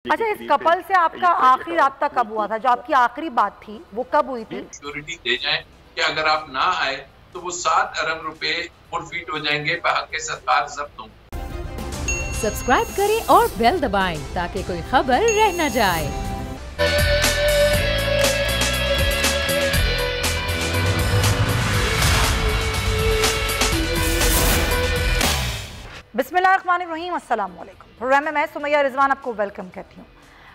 अच्छा, इस कपल से आपका आखिरी राब्ता कब हुआ था? जो आपकी आखिरी बात थी वो कब हुई थी? सिक्योरिटी दे जाएं कि अगर आप ना आए तो वो 7 अरब रुपए फुरफीट हो जाएंगे, बाकी सरकार जब्त होंगे। सब्सक्राइब करें और बेल दबाएं ताकि कोई खबर रह न जाए। बिस्मिल्लाहिर्रहमानिर्रहीम, अस्सलाम वालेकुम। प्रोग्राम में मैं सुमैया रिजवान आपको वेलकम कहती हूँ।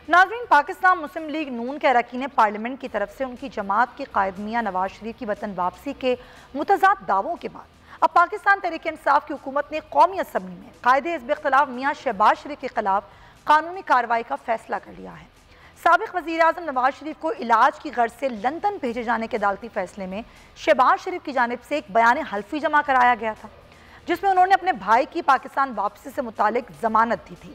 नाज़रीन, पाकिस्तान मुस्लिम लीग नून के अरकान पार्लियामेंट की तरफ से उनकी जमात के कायद मियाँ नवाज शरीफ की वतन वापसी के मुतज़ाद दावों के बाद अब पाकिस्तान तहरीक इंसाफ की हुकूमत ने कौमी असम्बली में कायदे हिज़्ब इख्तिलाफ मियाँ शहबाज शरीफ के खिलाफ कानूनी कार्रवाई का फैसला कर लिया है। साबिक़ वज़ीर आज़म नवाज शरीफ को इलाज की गर्ज से लंदन भेजे जाने के अदालती फैसले में शहबाज शरीफ की जानिब से एक बयान हल्फी जमा कराया गया था, जिसमें उन्होंने अपने भाई की पाकिस्तान वापसी से मुतालिक जमानत दी थी।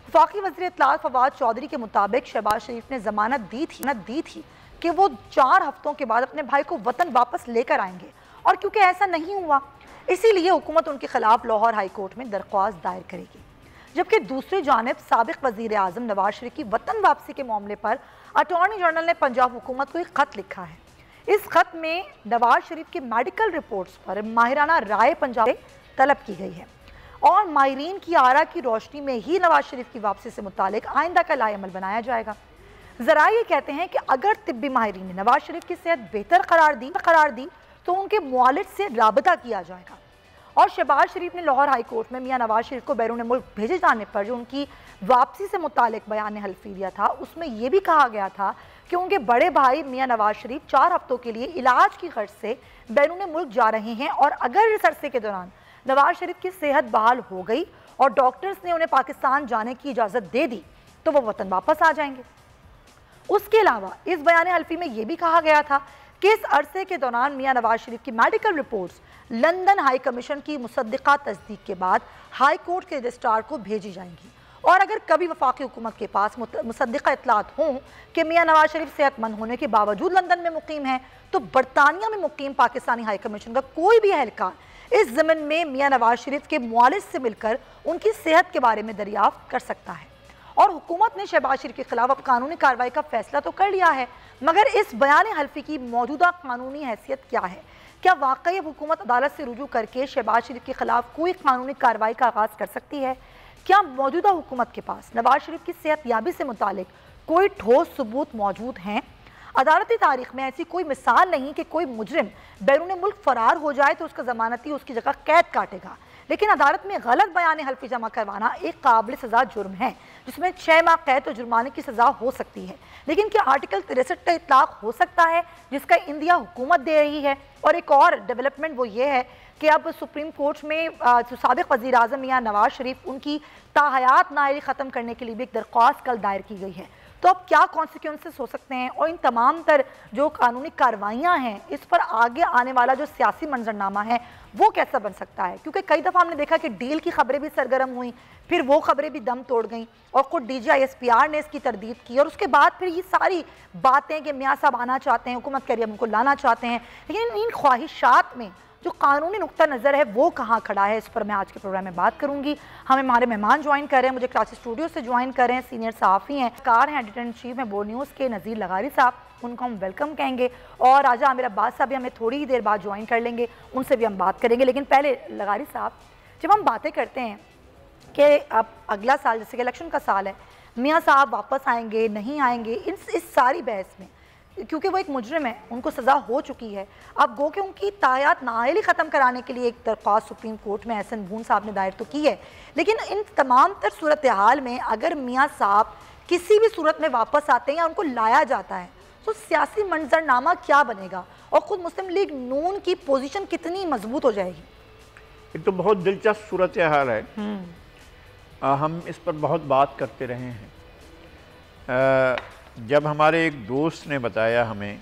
वफाकी वज़ीर इत्तलात फवाद चौधरी के मुताबिक शहबाज शरीफ ने जमानत दी थी कि वो 4 हफ्तों के बाद अपने भाई को वतन वापस लेकर आएंगे, और क्योंकि ऐसा नहीं हुआ इसीलिए हुकूमत उनके खिलाफ लाहौर हाई कोर्ट में दरख्वास्त दायर करेगी। जबकि दूसरी जानिब साबिक़ वज़ीर आज़म नवाज शरीफ की वतन वापसी के मामले पर अटॉर्नी जनरल ने पंजाब हुकूमत को एक ख़त लिखा है। इस खत में नवाज शरीफ की मेडिकल रिपोर्ट्स पर माहिराना राय पंजाब तलब की गई है और माहिरीन की आरा की रोशनी में ही नवाज शरीफ की वापसी से मुतालिक आइंदा का लाएअमल बनाया जाएगा। जरा ये कहते हैं कि अगर तिब्बी माहिरीन ने नवाज शरीफ की सेहत बेहतर करार दी तो उनके मुआलिज से राबता किया जाएगा। और शहबाज शरीफ ने लाहौर हाई कोर्ट में मियाँ नवाज शरीफ को बैरून मुल्क भेजे जाने पर जो उनकी वापसी से मुतालिक बयान हल्फी दिया था, उसमें यह भी कहा गया था कि उनके बड़े भाई मियाँ नवाज शरीफ 4 हफ्तों के लिए इलाज की गर्ज से बैरून मुल्क जा रहे हैं, और अगर इस अरसे के दौरान नवाज शरीफ की सेहत बहाल हो गई और डॉक्टर्स ने उन्हें पाकिस्तान जाने की इजाज़त दे दी तो वो वतन वापस आ जाएंगे। उसके अलावा इस बयान हल्फी में यह भी कहा गया था कि इस अरसे के दौरान मियाँ नवाज शरीफ की medical reports London high commission की मुसद्दिक़ा तस्दीक के बाद हाई कोर्ट के रजिस्ट्रार को भेजी जाएंगी, और अगर कभी वफाकी हुकूमत के पास मुसद्दिक़ा इत्तलात हों कि मियाँ नवाज शरीफ सेहतमंद होने के बावजूद लंदन में मुकीम है, तो बरतानिया में मुकीम पाकिस्तानी हाई कमीशन का कोई भी एहलकार इस ज़मीन में मियाँ नवाज शरीफ के मुआलिज से मिलकर उनकी सेहत के बारे में दरियाफ्त कर सकता है। और हुकूमत ने शहबाज शरीफ के खिलाफ अब कानूनी कार्रवाई का फैसला तो कर लिया है, मगर इस बयान हल्फी की मौजूदा कानूनी हैसियत क्या है? क्या वाकई अब हुकूमत अदालत से रुजू करके शहबाज शरीफ के खिलाफ कोई कानूनी कार्रवाई का आगाज़ कर सकती है? क्या मौजूदा हुकूमत के पास नवाज शरीफ की सेहत याबी से मुतालिक कोई ठोस सबूत मौजूद हैं? अदालती तारीख में ऐसी कोई मिसाल नहीं कि कोई मुजरिम बैरून मुल्क फरार हो जाए तो उसका जमानती उसकी जगह कैद काटेगा, लेकिन अदालत में गलत बयान हल्फी जमा करवाना एक काबिल सज़ा जुर्म है, जिसमें 6 माह कैद और जुर्माने की सज़ा हो सकती है। लेकिन क्या आर्टिकल 63 का इतलाक हो सकता है, जिसका इंदिया हुकूमत दे रही है? और एक और डेवलपमेंट वो ये है कि अब सुप्रीम कोर्ट में साबिक़ वज़ीर आज़म मियाँ नवाज शरीफ उनकी ताहयात नाअहली ख़त्म करने के लिए भी एक दरख्वास्त कल दायर की गई है। तो अब क्या कॉन्सिक्वेंसेस हो सकते हैं, और इन तमाम तर जो कानूनी कार्रवाइयाँ हैं इस पर आगे आने वाला जो सियासी मंजरनामा है वो कैसा बन सकता है? क्योंकि कई दफ़ा हमने देखा कि डील की खबरें भी सरगर्म हुई, फिर वो खबरें भी दम तोड़ गईं, और खुद DGISPR ने इसकी तरदीद की, और उसके बाद फिर ये सारी बातें कि मियाँ साहब आना चाहते हैं, हुकूमत कह रही है उनको लाना चाहते हैं, लेकिन इन ख्वाहिशात में जो कानूनी नुक्ता नज़र है वो कहाँ खड़ा है, इस पर मैं आज के प्रोग्राम में बात करूंगी। हमारे मेहमान ज्वाइन कर रहे हैं, मुझे कराची स्टूडियो से ज्वाइन कर रहे हैं सीनियर सहाफ़ी हैं, कार हैं, एडिटर इन चीफ हैं बोर्ड न्यूज़ के नज़ीर लगारी साहब, उनको हम वेलकम कहेंगे, और राजा आमिर अब्बास साहब भी हमें थोड़ी ही देर बाद ज्वाइन कर लेंगे, उनसे भी हम बात करेंगे। लेकिन पहले लगारी साहब, जब हम बातें करते हैं कि अब अगला साल जैसे कि इलेक्शन का साल है, मियाँ साहब वापस आएंगे नहीं आएंगे, इस सारी बहस में क्योंकि वो एक मुजरिम है, उनको सज़ा हो चुकी है, अब गो कि उनकी तायात नाअहली ख़त्म कराने के लिए एक दरख्वास्त सुप्रीम कोर्ट में एहसन बून साहब ने दायर तो की है, लेकिन इन तमाम तर सूरत हाल में अगर मियाँ साहब किसी भी सूरत में वापस आते हैं या उनको लाया जाता है तो सियासी मंजरनामा क्या बनेगा, और ख़ुद मुस्लिम लीग नून की पोजीशन कितनी मजबूत हो जाएगी? एक तो बहुत दिलचस्प सूरत हाल है। हम इस पर बहुत बात करते रहे हैं। जब हमारे एक दोस्त ने बताया हमें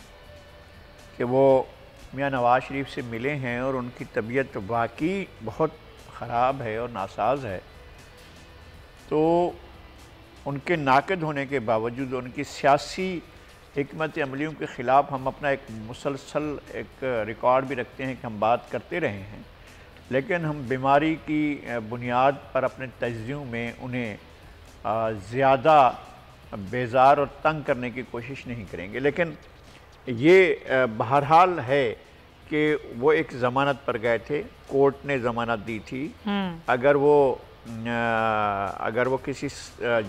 कि वो मियाँ नवाज शरीफ से मिले हैं और उनकी तबीयत वाकई बहुत ख़राब है और नासाज है, तो उनके नाक़द होने के बावजूद उनकी सियासी हिकमत अमलियों के ख़िलाफ़ हम अपना एक मुसलसल एक रिकॉर्ड भी रखते हैं कि हम बात करते रहे हैं, लेकिन हम बीमारी की बुनियाद पर अपने तज्ज़ियों में उन्हें ज़्यादा बेजार और तंग करने की कोशिश नहीं करेंगे। लेकिन ये बहरहाल है कि वो एक ज़मानत पर गए थे, कोर्ट ने ज़मानत दी थी। अगर वो किसी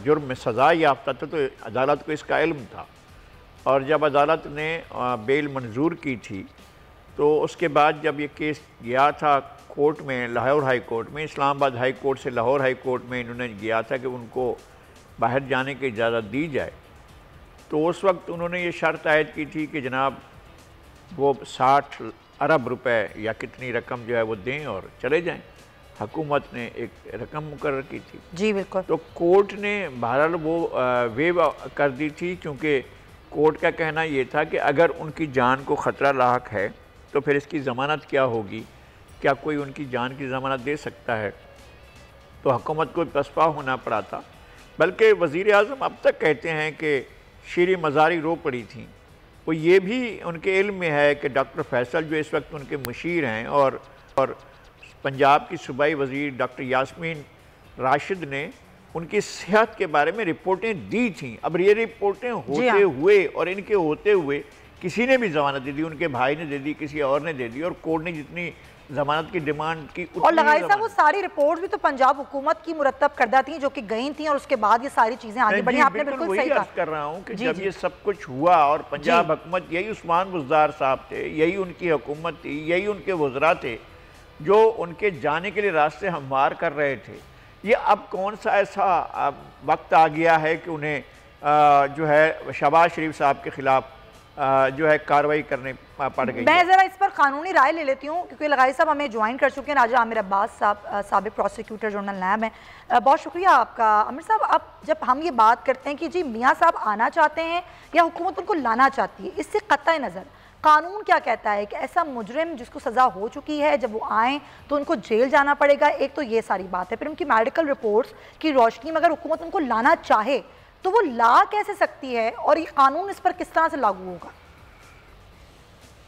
जुर्म में सज़ा याफ्ता था तो अदालत को इसका इल्म था, और जब अदालत ने बेल मंजूर की थी तो उसके बाद जब ये केस गया था कोर्ट में, लाहौर हाई कोर्ट में, इस्लामाबाद हाई कोर्ट से लाहौर हाई कोर्ट में इन्होंने गया था कि उनको बाहर जाने की इजाज़त दी जाए, तो उस वक्त उन्होंने ये शर्त आयद की थी कि जनाब वो 60 अरब रुपए या कितनी रकम जो है वो दें और चले जाएं। हुकूमत ने एक रकम मुकर्रर की थी। जी बिल्कुल। तो कोर्ट ने बहरहाल वो वेव कर दी थी, क्योंकि कोर्ट का कहना ये था कि अगर उनकी जान को ख़तरा लाहक है तो फिर इसकी ज़मानत क्या होगी, क्या कोई उनकी जान की ज़मानत दे सकता है। तो हुकूमत को पसपा होना पड़ा था। बल्कि वज़ीर आज़म अब तक कहते हैं कि शीरी मज़ारी रो पड़ी थी। वो ये भी उनके इल्म में है कि डॉक्टर फैसल जो इस वक्त उनके मुशीर हैं और पंजाब की सूबाई वज़ीर डॉक्टर यास्मीन राशिद ने उनकी सेहत के बारे में रिपोर्टें दी थीं। अब ये रिपोर्टें होते हुए और इनके होते हुए किसी ने भी ज़मानत दे दी, उनके भाई ने दे दी, किसी और ने दे दी, और कोर्ट ने जितनी ज़मानत की डिमांड की और लगाई साहब वो सारी रिपोर्ट भी तो पंजाब हुकूमत की मुरतब करदा थी जो कि गई थी, और उसके बाद ये सारी चीज़ें आगे बढ़ी। आपने बिल्कुल सही कहा। कर रहा हूँ कि जब ये सब कुछ हुआ और पंजाब हुकूमत, यही उस्मान बुज़दार साहब थे, यही उनकी हुकूमत थी, यही उनके वज़रा थे जो उनके जाने के लिए रास्ते हमवार कर रहे थे। ये अब कौन सा ऐसा वक्त आ गया है कि उन्हें जो है शहबाज शरीफ साहब के ख़िलाफ़ जो है कार्रवाई करने पड़ गई। मैं ज़रा इस पर कानूनी राय ले लेती हूँ, क्योंकि लगाई साहब हमें ज्वाइन कर चुके हैं। राजा आमिर अब्बास साहब साबिक प्रोसिक्यूटर जनरल नैब हैं। बहुत शुक्रिया आपका। आमिर साहब, अब जब हम ये बात करते हैं कि जी मियाँ साहब आना चाहते हैं या हुकूमत उनको लाना चाहती है, इससे कतई नज़र कानून क्या कहता है कि ऐसा मुजरिम जिसको सज़ा हो चुकी है जब वो आएँ तो उनको जेल जाना पड़ेगा। एक तो ये सारी बात है, फिर उनकी मेडिकल रिपोर्ट्स की रोशनी में अगर हुकूमत उनको लाना चाहे तो वो ला कैसे सकती है, और ये कानून इस पर किस तरह से लागू होगा?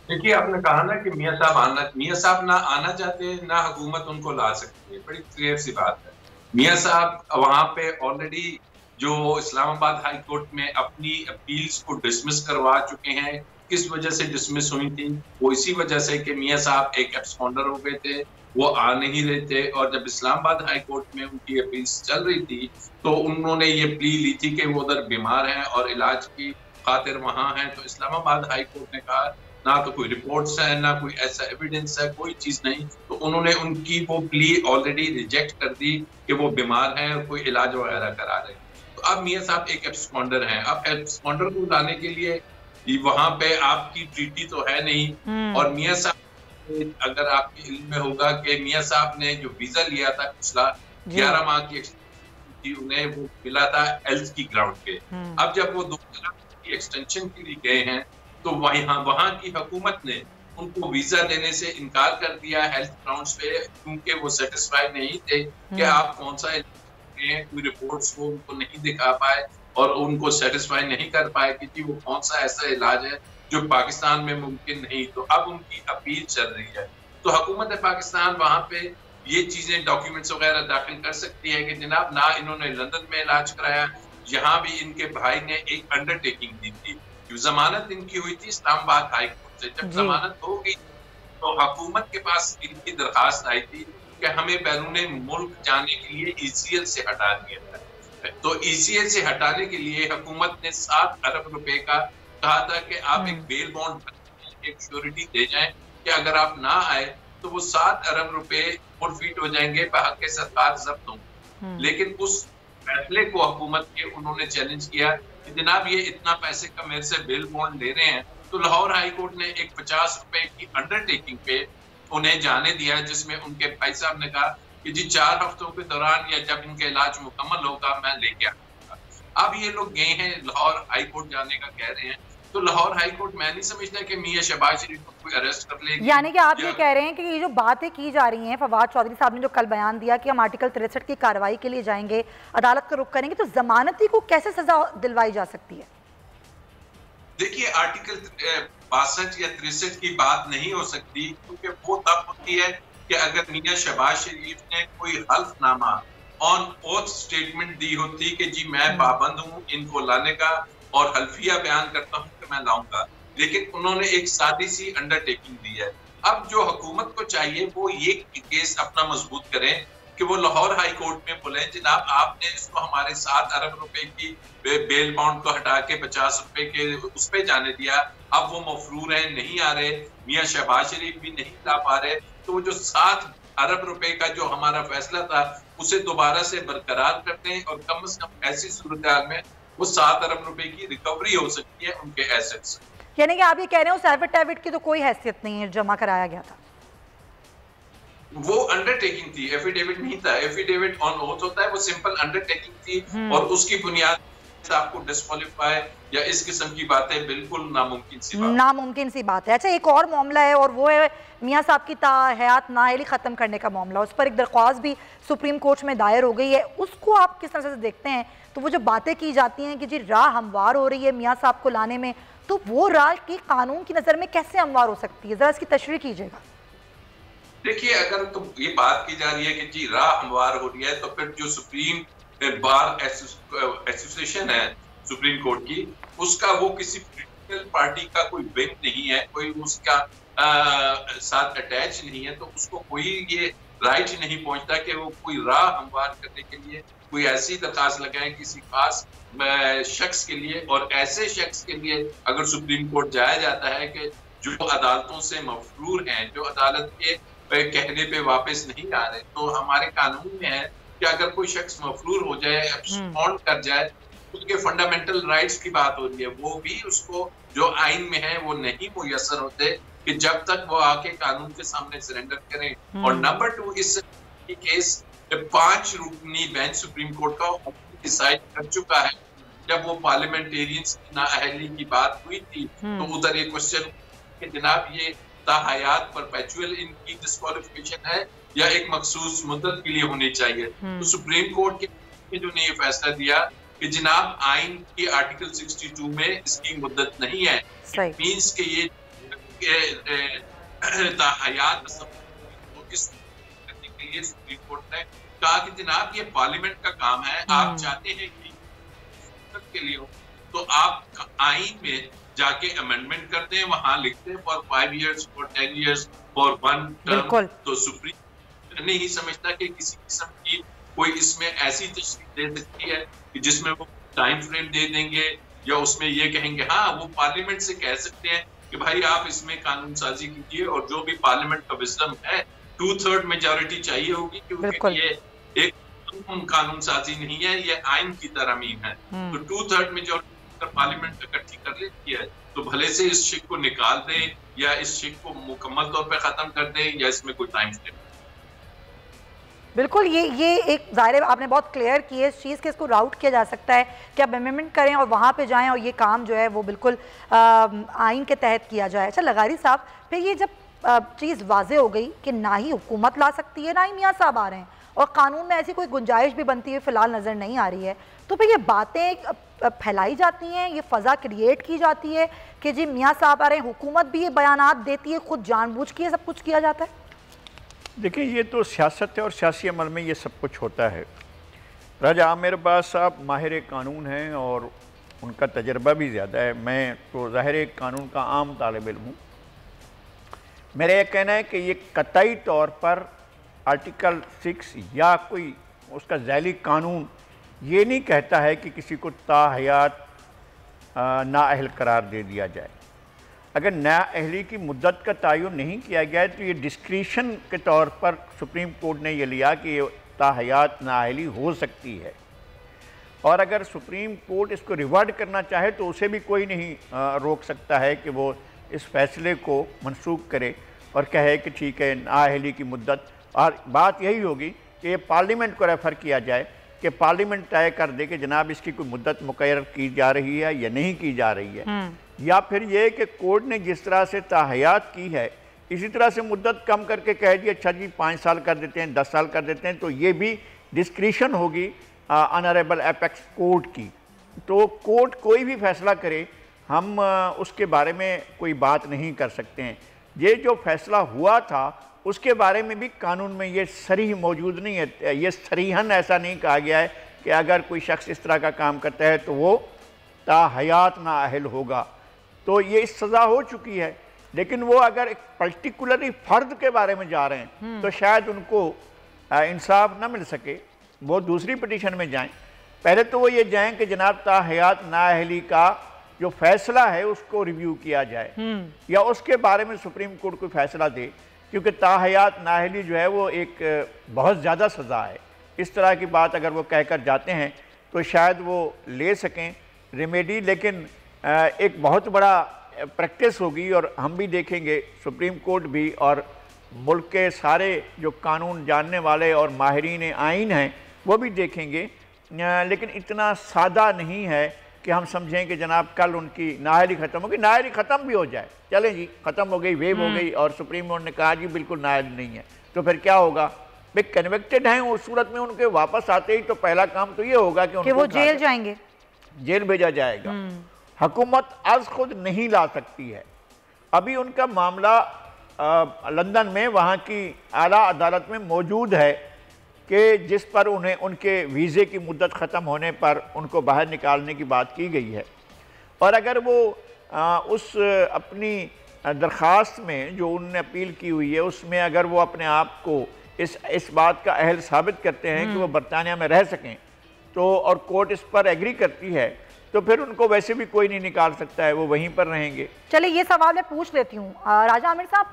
देखिए, आपने कहा ना कि मियाँ साहब ना आना चाहते हैं, ना हुकूमत उनको ला सकती है। बड़ी क्लियर सी बात है। मियाँ साहब वहां पे ऑलरेडी जो इस्लामाबाद हाई कोर्ट में अपनी अपील्स को डिसमिस करवा चुके हैं। किस वजह से डिसमिस हुई थी? वो इसी वजह से कि मियाँ साहब एक एब्सकॉन्डर हो गए थे, वो आ नहीं रहे थे, और जब इस्लामाबाद हाई कोर्ट में उनकी अपील्स चल रही थी तो उन्होंने ये प्ली ली थी कि वो उधर बीमार हैं और इलाज की खातिर वहां हैं। तो इस्लामाबाद हाई कोर्ट ने कहा ना तो कोई रिपोर्ट्स है, ना कोई ऐसा एविडेंस है, कोई चीज नहीं। तो उन्होंने उनकी वो प्ली ऑलरेडी रिजेक्ट कर दी कि वो बीमार हैं और कोई इलाज वगैरह करा रहे हैं। तो अब मियाँ साहब एक एब्सकॉन्डर हैं। अब एब्सकॉन्डर को लाने के लिए वहां पे आपकी ट्रीटी तो है नहीं, और मियाँ साहब अगर आपके इल्म में होगा कि मियाँ साहब ने जो वीजा लिया था पिछला 11 माह की उन्हें वो मिला था हेल्थ की ग्राउंड पे। अब जब वो 2 की एक्सटेंशन के लिए गए हैं तो वहां की हुकूमत ने उनको वीजा देने से इनकार कर दिया हेल्थ ग्राउंड्स पे, क्योंकि वो सेटिस्फाइड नहीं थे कि आप कौन सा कोई रिपोर्ट्स को उनको नहीं दिखा पाए और उनको सेटिस्फाई नहीं कर पाए कि जी वो कौन सा ऐसा इलाज है जो पाकिस्तान में मुमकिन नहीं। तो अब उनकी अपील चल रही है। तो हुकूमत पाकिस्तान वहां पे ये चीजें डॉक्यूमेंट्स वगैरह दाखिल कर सकती है कि जनाब ना इन्होंने लंदन में इलाज कराया, यहाँ भी इनके भाई ने एक अंडरटेकिंग दी थी। जमानत इनकी हुई थी इस्लामाबाद हाई कोर्ट से। जब जमानत हो गई तो हुकूमत के पास इनकी दरखास्त आई थी कि हमें बैरूने मुल्क जाने के लिए ECL से हटा दिया था। तो ECL से हटाने के लिए हुकूमत ने 7 अरब रुपए का कहा था कि आप एक बेल बॉन्ड एक श्योरिटी दे जाएं कि अगर आप ना आए तो वो 7 अरब रुपए फॉरफिट हो जाएंगे, बहक़ सरकार जब्त होंगे। लेकिन उस फैसले को हुकूमत के उन्होंने चैलेंज किया कि जनाब ये इतना पैसे का मेरे से बेल बॉन्ड ले रहे हैं। तो लाहौर हाई कोर्ट ने एक 50 रुपए की अंडरटेकिंग पे उन्हें जाने दिया, जिसमें उनके भाई साहब ने कहा कि जी 4 हफ्तों के दौरान या जब इनका इलाज मुकम्मल होगा मैं लेके आऊंगा। अब ये लोग गए हैं लाहौर हाई कोर्ट जाने का कह रहे हैं। तो लाहौर हाई कोर्ट मैं नहीं समझता कि मियां शहबाज शरीफ को कोई अरेस्ट कर लेगी। यानी कि आप ये कह रहे हैं कि ये जो बातें की जा रही हैं, फवाद चौधरी साहब ने जो कल बयान दिया कि हम आर्टिकल 63 की कार्रवाई के लिए जाएंगे, अदालत का रुख करेंगे, तो जमानती को कैसे सजा दिलवाई जा सकती है? देखिए, आर्टिकल 62 या 63 की बात नहीं हो सकती, क्योंकि वो तब होती है कि अगर मियां शहबाज शरीफ ने कोई हल्फनामा ऑन ओथ स्टेटमेंट दी होती कि जी मैं पाबंद हूं इनको लाने का और हल्फिया बयान करता हूं कि मैं लाऊंगा, लेकिन उन्होंने एक सादी सी अंडरटेकिंग दी है। अब जो हुकूमत को चाहिए वो ये केस अपना मजबूत करें कि वो लाहौर हाई कोर्ट में बोले जनाब आपने इसको हमारे 7 अरब रुपए की बेल बाउंड को हटा के 50 रुपए के उस पे जाने दिया, अब वो मफरूर है, नहीं आ रहे, मियां शहबाज शरीफ भी नहीं ला पा रहे, तो वो जो 7 अरब रुपए का जो हमारा फैसला था उसे दोबारा से बरकरार करते हैं और कम से कम ऐसी सूरत में वो 7 अरब रुपए की रिकवरी हो सकती है उनके एसेट्स। यानी कि आप ये कह रहे हो एफिडेविट की तो कोई हैसियत नहीं है, जमा कराया गया था, वो अंडरटेकिंग थी, एफिडेविट नहीं था। एफिडेविट ऑन ओथ होता है, वो सिंपल अंडरटेकिंग थी और उसकी बुनियाद से आपको डिस्क्वालीफाई या इस किस्म की बातें बिल्कुल नामुमकिन सी बात है। अच्छा, एक और मामला है और वो है मियां साहब की ताहयात नाअहली ख़त्म करने का मामला। उस पर एक दरख्वास्त भी सुप्रीम कोर्ट में दायर हो गई है, उसको आप किस तरह से देखते हैं? तो वो जो बातें की जाती हैं कि जी राह हमवार हो रही है मियां साहब को लाने में, तो वो राह की कानून की नज़र में कैसे हमवार हो सकती है, ज़रा इसकी तशरीह कीजिएगा। देखिए, अगर तो ये बात की जा रही है कि जी राह हमवार हो रही है, तो फिर जो सुप्रीम बार एसोसिएशन है सुप्रीम कोर्ट की, उसका वो किसी पॉलिटिकल पार्टी का कोई विंग नहीं है, कोई उसका साथ अटैच नहीं है, तो उसको कोई ये राइट नहीं पहुंचता कि वो कोई राह हमवार करने के लिए कोई ऐसी दरखास्त लगाए किसी खास शख्स के लिए। और ऐसे शख्स के लिए अगर सुप्रीम कोर्ट जाया जाता है कि जो अदालतों से मफरूर हैं, जो अदालत के कहने पे वापस नहीं आ रहे, तो हमारे कानून में है कि अगर कोई शख्स मफरूर हो जाए, एब्सकॉन्ड कर जाए, उसके फंडामेंटल राइट्स की बात हो रही है, वो भी उसको जो आइन में है वो नहीं मुयसर होते कि जब तक वो आके कानून के सामने सरेंडर करें। और नंबर 2, इस केस 5 रुकनी बेंच सुप्रीम कोर्ट का डिसाइड कर चुका है। जब वो पार्लियामेंटेरियंस की नाअहली की बात हुई थी तो उधर ये क्वेश्चन कि जनाब ये ताहयात परपेचुअल इनकी डिस्क्वालिफिकेशन है या एक मखसूस मुद्दत के लिए होनी चाहिए। तो सुप्रीम कोर्ट के जो ने ये फैसला दिया कि जनाब आइन की आर्टिकल 62 में इसकी मुद्दत नहीं है, मींस के ये ताहयात करने के लिए सुप्रीम कोर्ट ने कहा कि जनाब ये पार्लियामेंट का काम है, आप चाहते हैं कि के लिए हो तो आप आइन में जाके अमेंडमेंट करते हैं, वहां लिखते हैं for 5 years, for 10 years, for 1 term। तो सुप्रीम नहीं समझता कि किसी किस्म की कोई इसमें ऐसी तशरीह दे सकती है कि जिसमें वो टाइम फ्रेम दे देंगे या उसमें ये कहेंगे। हाँ, वो पार्लियामेंट से कह सकते हैं कि भाई आप इसमें कानून साजी कीजिए, और जो भी पार्लियामेंट का विजडम है 2/3 मेजॉरिटी चाहिए होगी, क्योंकि ये एक कानून साजी नहीं है, ये आइन की तरमीम है। तो 2/3 मेजॉरिटी पार्लियामेंट इकट्ठी कर लेती है तो भले से इस शिक को निकाल दें या इस शिक को मुकम्मल तौर पे खत्म कर दें या इसमें कोई टाइम फ्रेम। बिल्कुल, ये एक ज़ाहिर आपने बहुत क्लियर की है इस चीज़ के, इसको राउट किया जा सकता है कि आप अमेंडमेंट करें और वहाँ पे जाएं और ये काम जो है वो बिल्कुल आइन के तहत किया जाए। अच्छा लगारी साहब, फिर ये जब चीज़ वाजे हो गई कि ना ही हुकूमत ला सकती है ना ही मियाँ साहब आ रहे हैं और कानून में ऐसी कोई गुंजाइश भी बनती है फ़िलहाल नज़र नहीं आ रही है, तो फिर ये बातें फैलाई जाती हैं, ये फ़ज़ा क्रिएट की जाती है कि जी मियाँ साहब आ रहे हैं, हुकूमत भी ये बयानात देती है, खुद जानबूझ के सब कुछ किया जाता है। देखिए, ये तो सियासत है और सियासी अमल में ये सब कुछ होता है। राजा आमिर अब्बास साहब माहिर कानून हैं और उनका तजर्बा भी ज़्यादा है। मैं तो ज़ाहिर कानून का आम तालिब इल्म हूँ। मेरा यह कहना है कि ये कतई तौर पर आर्टिकल 6 या कोई उसका ज़ैली कानून ये नहीं कहता है कि किसी को ताहयात नाअहल करार दे दिया जाए। अगर नाअहली की मुद्दत का तयन नहीं किया गया है तो ये डिस्क्रिशन के तौर पर सुप्रीम कोर्ट ने ये लिया कि ये ताहयात नाअहली हो सकती है, और अगर सुप्रीम कोर्ट इसको रिवर्ट करना चाहे तो उसे भी कोई नहीं रोक सकता है कि वो इस फैसले को मनसूख करे और कहे कि ठीक है नाअहली की मुद्दत। और बात यही होगी कि ये पार्लियामेंट को रेफ़र किया जाए कि पार्लियामेंट तय कर दे कि जनाब इसकी कोई मुद्दत मुकर्रर की जा रही है या नहीं की जा रही है, या फिर ये कि कोर्ट ने जिस तरह से ताहयात की है इसी तरह से मुद्दत कम करके कह दिया अच्छा जी 5 साल कर देते हैं, 10 साल कर देते हैं, तो ये भी डिस्क्रिशन होगी ऑनरेबल एपेक्स कोर्ट की। तो कोर्ट कोई भी फैसला करे हम उसके बारे में कोई बात नहीं कर सकते हैं। ये जो फैसला हुआ था उसके बारे में भी कानून में ये सरीह मौजूद नहीं है, ये सरीहन ऐसा नहीं कहा गया है कि अगर कोई शख्स इस तरह का काम करता है तो वो ताहयात नाअहल होगा। तो ये सज़ा हो चुकी है, लेकिन वो अगर एक पर्टिकुलरली फ़र्द के बारे में जा रहे हैं तो शायद उनको इंसाफ ना मिल सके, वो दूसरी पिटीशन में जाएं। पहले तो वो ये जाएं कि जनाब ताहयात नाअहली का जो फैसला है उसको रिव्यू किया जाए या उसके बारे में सुप्रीम कोर्ट कोई फैसला दे, क्योंकि ताहयात नाअहली जो है वो एक बहुत ज़्यादा सज़ा है। इस तरह की बात अगर वो कहकर जाते हैं तो शायद वो ले सकें रेमेडी, लेकिन एक बहुत बड़ा प्रैक्टिस होगी और हम भी देखेंगे, सुप्रीम कोर्ट भी और मुल्क के सारे जो कानून जानने वाले और माहिरीन आइन हैं वो भी देखेंगे। लेकिन इतना सादा नहीं है कि हम समझें कि जनाब कल उनकी नाअहली ख़त्म होगी, नाअहली ख़त्म भी हो जाए, चलें जी ख़त्म हो गई, वेव हो गई और सुप्रीम कोर्ट ने कहा जी बिल्कुल नाअहली नहीं है, तो फिर क्या होगा? भाई कन्विक्टेड हैं, उस सूरत में उनके वापस आते ही तो पहला काम तो ये होगा कि वो जेल जाएंगे, जेल भेजा जाएगा। हुकूमत आज खुद नहीं ला सकती है। अभी उनका मामला लंदन में वहाँ की आला अदालत में मौजूद है कि जिस पर उन्हें उनके वीज़े की मुद्दत ख़त्म होने पर उनको बाहर निकालने की बात की गई है। और अगर वो उस अपनी दरख्वास्त में जो उन्होंने अपील की हुई है उसमें अगर वो अपने आप को इस बात का अहल साबित करते हैं कि वो बरतानिया में रह सकें तो और कोर्ट इस पर एग्री करती है तो फिर उनको वैसे भी कोई नहीं निकाल सकता है, वो वहीं पर रहेंगे। चलिए ये सवाल मैं पूछ लेती हूँ राजा आमिर साहब,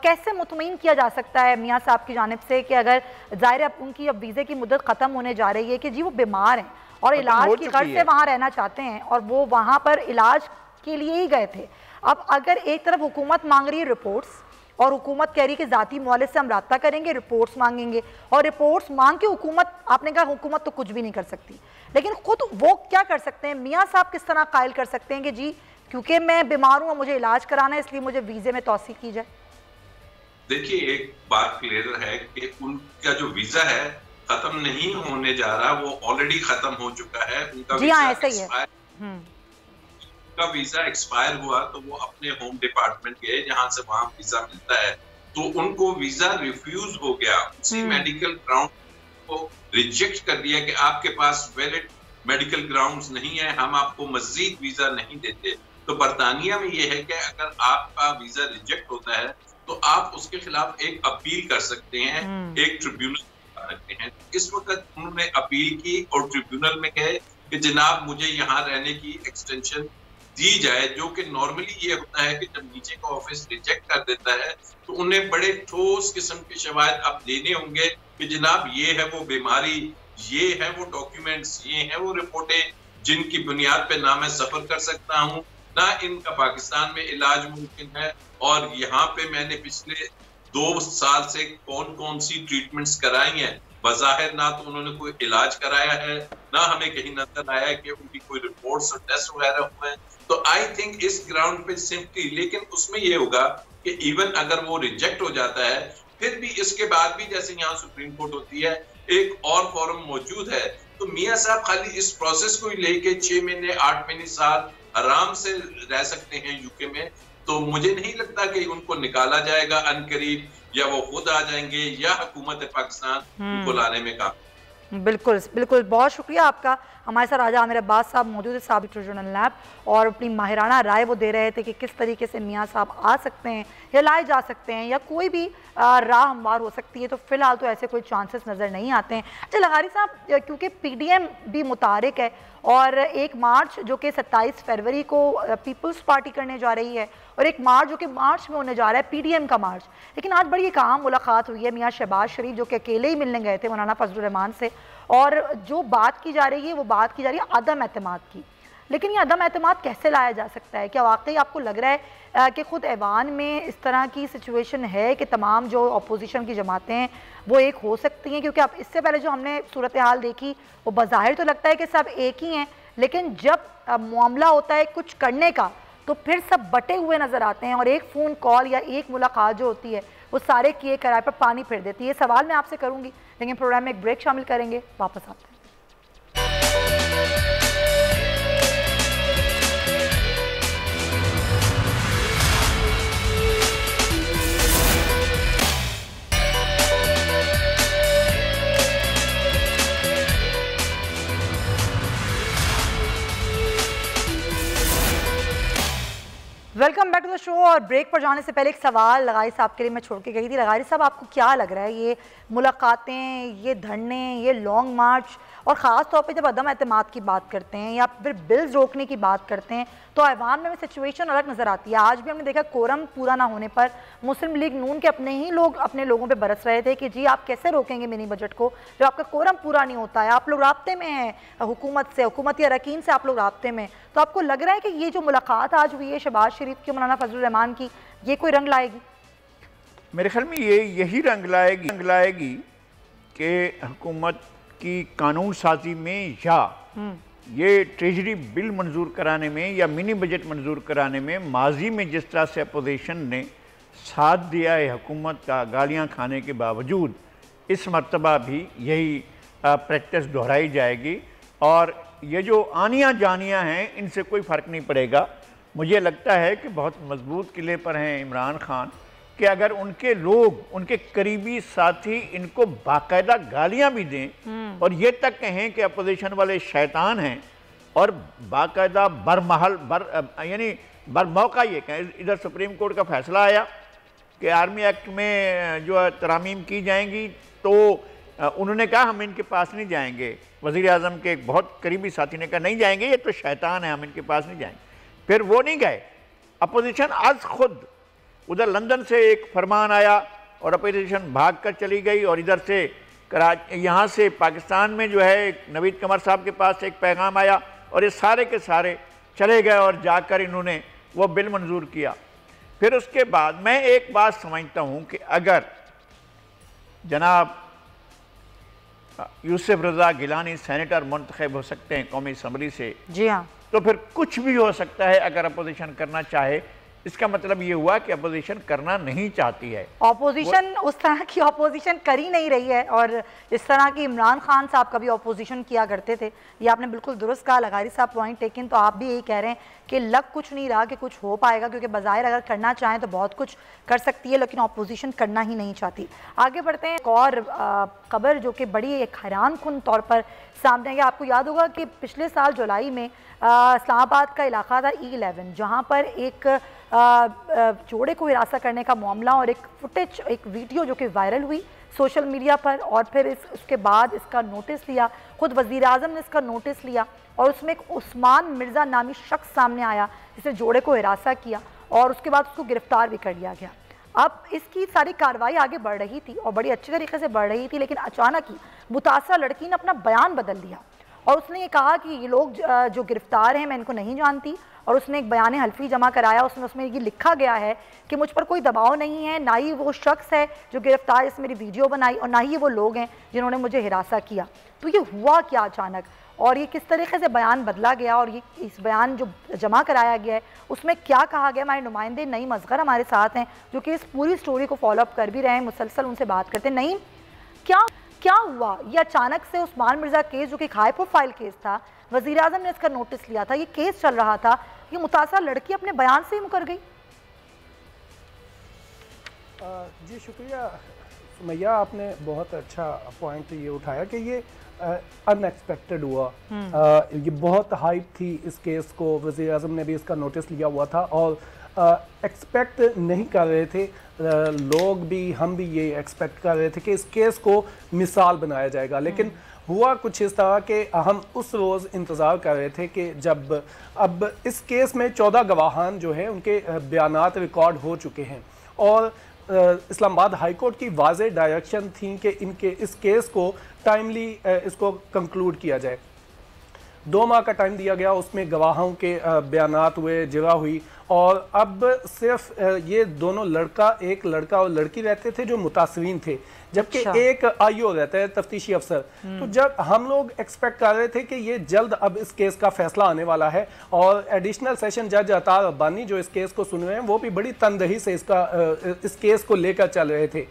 कैसे मुतमईन किया जा सकता है मियाँ साहब की जानिब से कि अगर ज़ाहिर अब उनकी अब वीज़े की मुद्दत ख़त्म होने जा रही है कि जी वो बीमार हैं और इलाज की गर्ज से वहाँ रहना चाहते हैं और वो वहाँ पर इलाज के लिए ही गए थे। अब अगर एक तरफ हुकूमत मांग रही है रिपोर्ट्स और हुकूमत कह रही है कि ज़ाती मौलिद से हम राब्ता करेंगे, रिपोर्ट्स मांगेंगे, और रिपोर्ट्स मांग के हुकूमत, आपने कहा हुकूमत तो कुछ भी नहीं कर सकती, लेकिन खुद वो क्या कर सकते हैं? मियाँ साहब किस तरह कायल कर सकते हैं कि जी क्योंकि मैं बीमार हूँ और मुझे इलाज कराना है इसलिए मुझे वीज़े में तौसीक की जाए? देखिए एक बात क्लियर है कि उनका जो वीज़ा है खत्म नहीं होने जा रहा, वो ऑलरेडी खत्म हो चुका है। उनका जी हाँ, ऐसा ही है। का वीजा एक्सपायर हुआ तो वो अपने होम डिपार्टमेंट गए जहां से वहां वीजा मिलता है, तो उनको वीजा रिफ्यूज हो गया। उसी मेडिकल ग्राउंड को रिजेक्ट कर दिया कि आपके पास वैलिड मेडिकल ग्राउंड्स नहीं है, हम आपको मजीद वीजा नहीं देते। तो बरतानिया में ये है कि अगर आपका वीजा रिजेक्ट होता है तो आप उसके खिलाफ एक अपील कर सकते हैं, एक ट्रिब्यूनल कर सकते हैं। इस वक्त उन्होंने अपील की और ट्रिब्यूनल में कहे कि जनाब मुझे यहाँ रहने की एक्सटेंशन दी जाए, जो कि नॉर्मली ये होता है कि जब नीचे का ऑफिस रिजेक्ट कर देता है तो उन्हें बड़े ठोस किस्म के शवाहिद अब देने होंगे कि जनाब ये है वो बीमारी, ये है वो डॉक्यूमेंट्स, ये है वो रिपोर्टें जिनकी बुनियाद पे ना मैं सफर कर सकता हूँ, ना इनका पाकिस्तान में इलाज मुमकिन है, और यहाँ पे मैंने पिछले 2 साल से कौन कौन सी ट्रीटमेंट्स कराई हैं। बज़ाहिर ना तो उन्होंने कोई इलाज कराया है, ना हमें कहीं नजर आया कि उनकी कोई रिपोर्ट्स और टेस्ट वगैरह हुए हैं। तो आई थिंक इस ग्राउंड पे सिंपली, लेकिन उसमें ये होगा कि इवन अगर वो रिजेक्ट हो जाता है फिर भी इसके बाद भी जैसे यहाँ सुप्रीम कोर्ट होती है एक और फॉरम मौजूद है, तो मियाँ साहब खाली इस प्रोसेस को लेके 6 महीने 8 महीने साल आराम से रह सकते हैं यूके में। तो मुझे नहीं लगता कि उनको निकाला जाएगा अनकरीब, या वो खुद आ जाएंगे या हुकूमत पाकिस्तान उनको लाने में काम। बिल्कुल बिल्कुल, बहुत शुक्रिया आपका। हमारे साथ राजा आमिर अब्बास साहब मौजूद है, साबिक ट्रिब्यूनल लैब, और अपनी माहिराना राय वो दे रहे थे कि किस तरीके से मियाँ साहब आ सकते हैं या लाए जा सकते हैं या कोई भी राह हमवार हो सकती है। तो फिलहाल तो ऐसे कोई चांसेस नज़र नहीं आते हैं। अच्छा लहारी साहब, क्योंकि PDM भी मुतारिक है और 1 मार्च जो कि 27 फरवरी को पीपल्स पार्टी करने जा रही है और 1 मार्च जो कि मार्च में होने जा रहा है PDM का मार्च, लेकिन आज बड़ी एक अहम मुलाकात हुई है मियाँ शहबाज शरीफ जो कि अकेले ही मिलने गए थे मौलाना फजलुर रहमान से, और जो बात की जा रही है वो बात की जा रही है अदम एतमाद की। लेकिन ये अदम एतमाद कैसे लाया जा सकता है? क्या वाकई आपको लग रहा है कि ख़ुद ऐवान में इस तरह की सिचुएशन है कि तमाम जो अपोजिशन की जमातें हैं वो एक हो सकती हैं? क्योंकि अब इससे पहले जो हमने सूरत हाल देखी वो बज़ाहिर तो लगता है कि सब एक ही हैं, लेकिन जब मामला होता है कुछ करने का तो फिर सब बटे हुए नज़र आते हैं और एक फ़ोन कॉल या एक मुलाकात जो होती है वो सारे किए कराए पर पानी फिर देती है। ये सवाल मैं आपसे करूँगी, लेकिन प्रोग्राम में एक ब्रेक शामिल करेंगे, वापस आते हैं। Welcome back to the show. और ब्रेक पर जाने से पहले एक सवाल लगारी साहब के लिए मैं छोड़ के गई थी। लगारी साहब, आपको क्या लग रहा है ये मुलाकातें, ये धरने, ये लॉन्ग मार्च और ख़ास तौर पे जब अदम एतमाद की बात करते हैं या फिर बिल्स रोकने की बात करते हैं तो ऐवान में सिचुएशन अलग नज़र आती है। आज भी हमने देखा कोरम पूरा ना होने पर मुस्लिम लीग नून के अपने ही लोग अपने लोगों पे बरस रहे थे कि जी आप कैसे रोकेंगे मिनी बजट को जो आपका कोरम पूरा नहीं होता है। आप लोग राब्ते में हैं हुकूमत से, हुकूमत या अरकान से आप लोग राब्ते में, तो आपको लग रहा है कि ये जो मुलाकात आज हुई है शहबाज शरीफ की मौलाना फजलुर रहमान की, ये कोई रंग लाएगी? मेरे ख्याल में ये यही रंग लाएगी कि हुकूमत की कानून साजी में या ये ट्रेजरी बिल मंजूर कराने में या मिनी बजट मंजूर कराने में माजी में जिस तरह से अपोजिशन ने साथ दिया है हुकूमत का गालियां खाने के बावजूद, इस मर्तबा भी यही प्रैक्टिस दोहराई जाएगी। और ये जो आनियाँ जानियाँ हैं इनसे कोई फ़र्क नहीं पड़ेगा। मुझे लगता है कि बहुत मजबूत किले पर हैं इमरान खान कि अगर उनके लोग, उनके करीबी साथी इनको बाकायदा गालियां भी दें और ये तक कहें कि अपोजिशन वाले शैतान हैं और बाकायदा यानी बरमौका ये कहें, इधर सुप्रीम कोर्ट का फैसला आया कि आर्मी एक्ट में जो तरामीम की जाएंगी तो उन्होंने कहा हम इनके पास नहीं जाएंगे। वज़ीर आज़म के एक बहुत करीबी साथी ने कहा नहीं जाएंगे, ये तो शैतान है, हम इनके पास नहीं जाएंगे। फिर वो नहीं गए। अपोजिशन आज खुद उधर लंदन से एक फरमान आया और अपोजिशन भाग कर चली गई और इधर से यहाँ से पाकिस्तान में जो है नवीद कमर साहब के पास एक पैगाम आया और ये सारे के सारे चले गए और जाकर इन्होंने वो बिल मंजूर किया। फिर उसके बाद मैं एक बात समझता हूँ कि अगर जनाब यूसुफ रज़ा गिलानी सेनेटर मुंतखब हो सकते हैं कौमी असम्बली से, जी हाँ, तो फिर कुछ भी हो सकता है अगर अपोजिशन करना चाहे। इसका मतलब ये हुआ कि अपोजिशन करना नहीं चाहती है। ऑपोजिशन उस तरह की ऑपोजिशन कर ही नहीं रही है और इस तरह की इमरान खान साहब कभी ऑपोजिशन किया करते थे। ये आपने बिल्कुल दुरुस्त कहा लगारी साहब, पॉइंट टेकन। तो आप भी यही कह रहे हैं कि लग कुछ नहीं रहा कि कुछ हो पाएगा, क्योंकि बज़ाहिर अगर करना चाहें तो बहुत कुछ कर सकती है लेकिन ऑपोजिशन करना ही नहीं चाहती। आगे बढ़ते हैं। एक और खबर जो कि बड़ी एक हैरान कुन तौर पर सामने आई। आपको याद होगा कि पिछले साल जुलाई में इस्लामाबाद का इलाका था E11, जहाँ पर एक जोड़े को हिरासत करने का मामला और एक फुटेज, एक वीडियो जो कि वायरल हुई सोशल मीडिया पर, और फिर उसके बाद इसका नोटिस लिया, खुद वज़ीर आज़म ने इसका नोटिस लिया और उसमें एक उस्मान मिर्ज़ा नामी शख्स सामने आया जिसने जोड़े को हिरासत किया और उसके बाद उसको गिरफ्तार भी कर लिया गया। अब इसकी सारी कार्रवाई आगे बढ़ रही थी और बड़ी अच्छी तरीके से बढ़ रही थी, लेकिन अचानक ही मुतासरा लड़की ने अपना बयान बदल दिया और उसने ये कहा कि ये लोग जो गिरफ्तार हैं मैं इनको नहीं जानती, और उसने एक बयान हल्फी जमा कराया। उसमें ये लिखा गया है कि मुझ पर कोई दबाव नहीं है, ना ही वो शख्स है जो गिरफ्तार, इसमें मेरी वीडियो बनाई, और ना ही ये वो लोग हैं जिन्होंने मुझे हिरासत किया। तो ये हुआ क्या अचानक और ये किस तरीके से बयान बदला गया और ये इस बयान जो जमा कराया गया है उसमें क्या कहा गया? हमारे नुमाइंदे नईम असगर हमारे साथ हैं जो कि इस पूरी स्टोरी को फॉलोअप कर भी रहे हैं, मुसलसल उनसे बात करते हैं। नईम, क्या हुआ? ये अचानक से उस्मान मिर्ज़ा केस जो कि हाई प्रोफाइल केस था, वज़ीर आज़म ने इसका नोटिस लिया था, ये केस चल रहा था, ये मुतासरा लड़की अपने बयान से ही मुकर गई। जी शुक्रिया सुमैया, आपने बहुत अच्छा पॉइंट ये उठाया कि ये अनएक्सपेक्टेड हुआ। ये बहुत हाइप थी इस केस को, वज़ीर आज़म ने भी इसका नोटिस लिया हुआ था और एक्सपेक्ट नहीं कर रहे थे लोग भी, हम भी ये एक्सपेक्ट कर रहे थे कि इस केस को मिसाल बनाया जाएगा। लेकिन हुआ कुछ इस तरह के हम उस रोज़ इंतज़ार कर रहे थे कि जब अब इस केस में 14 गवाहान जो हैं उनके बयानात रिकॉर्ड हो चुके हैं और इस्लामाबाद हाई कोर्ट की वाज़े डायरेक्शन थी कि इनके इस केस को टाइमली इसको कंक्लूड किया जाए। 2 माह का टाइम दिया गया, उसमें गवाहों के बयानात हुए, जगह हुई और अब सिर्फ ये दोनों एक लड़का और लड़की रहते थे जो मुतासरीन थे, जबकि एक आईओ रहता है तफ्तीशी अफसर। तो जब हम लोग एक्सपेक्ट कर रहे थे कि ये जल्द अब इस केस का फैसला आने वाला है और एडिशनल सेशन जज अतार अब्बानी जो इस केस को सुन रहे हैं वो भी बड़ी तनदही से इस केस को लेकर चल रहे थे।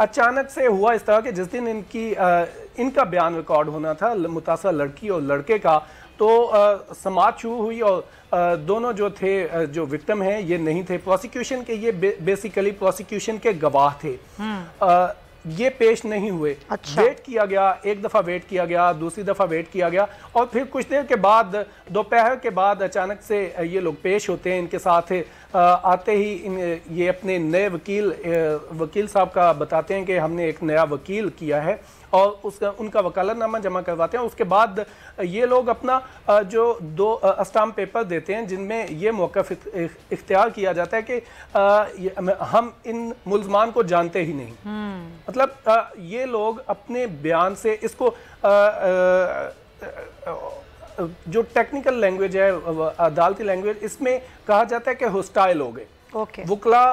अचानक से हुआ इस तरह कि जिस दिन इनका बयान रिकॉर्ड होना था मुतासरा लड़की और लड़के का, तो समाअत शुरू हुई और दोनों जो थे जो विक्टिम हैं ये नहीं थे प्रोसिक्यूशन के, ये बेसिकली प्रोसिक्यूशन के गवाह थे। ये पेश नहीं हुए। अच्छा। वेट किया गया, एक दफ़ा वेट किया गया, दूसरी दफ़ा वेट किया गया, और फिर कुछ देर के बाद दोपहर के बाद अचानक से ये लोग पेश होते हैं। इनके साथ आते ही ये अपने नए वकील साहब का बताते हैं कि हमने एक नया वकील किया है, और उसका उनका वकालतनामा जमा करवाते हैं। उसके बाद ये लोग अपना जो 2 स्टाम्प पेपर देते हैं जिनमें ये मौक़िफ़ इख्तियार किया जाता है कि हम इन मुल्ज़मान को जानते ही नहीं। मतलब ये लोग अपने बयान से इसको जो टेक्निकल लैंग्वेज है, अदालती लैंग्वेज, इसमें कहा जाता है कि होस्टाइल हो गए। वकला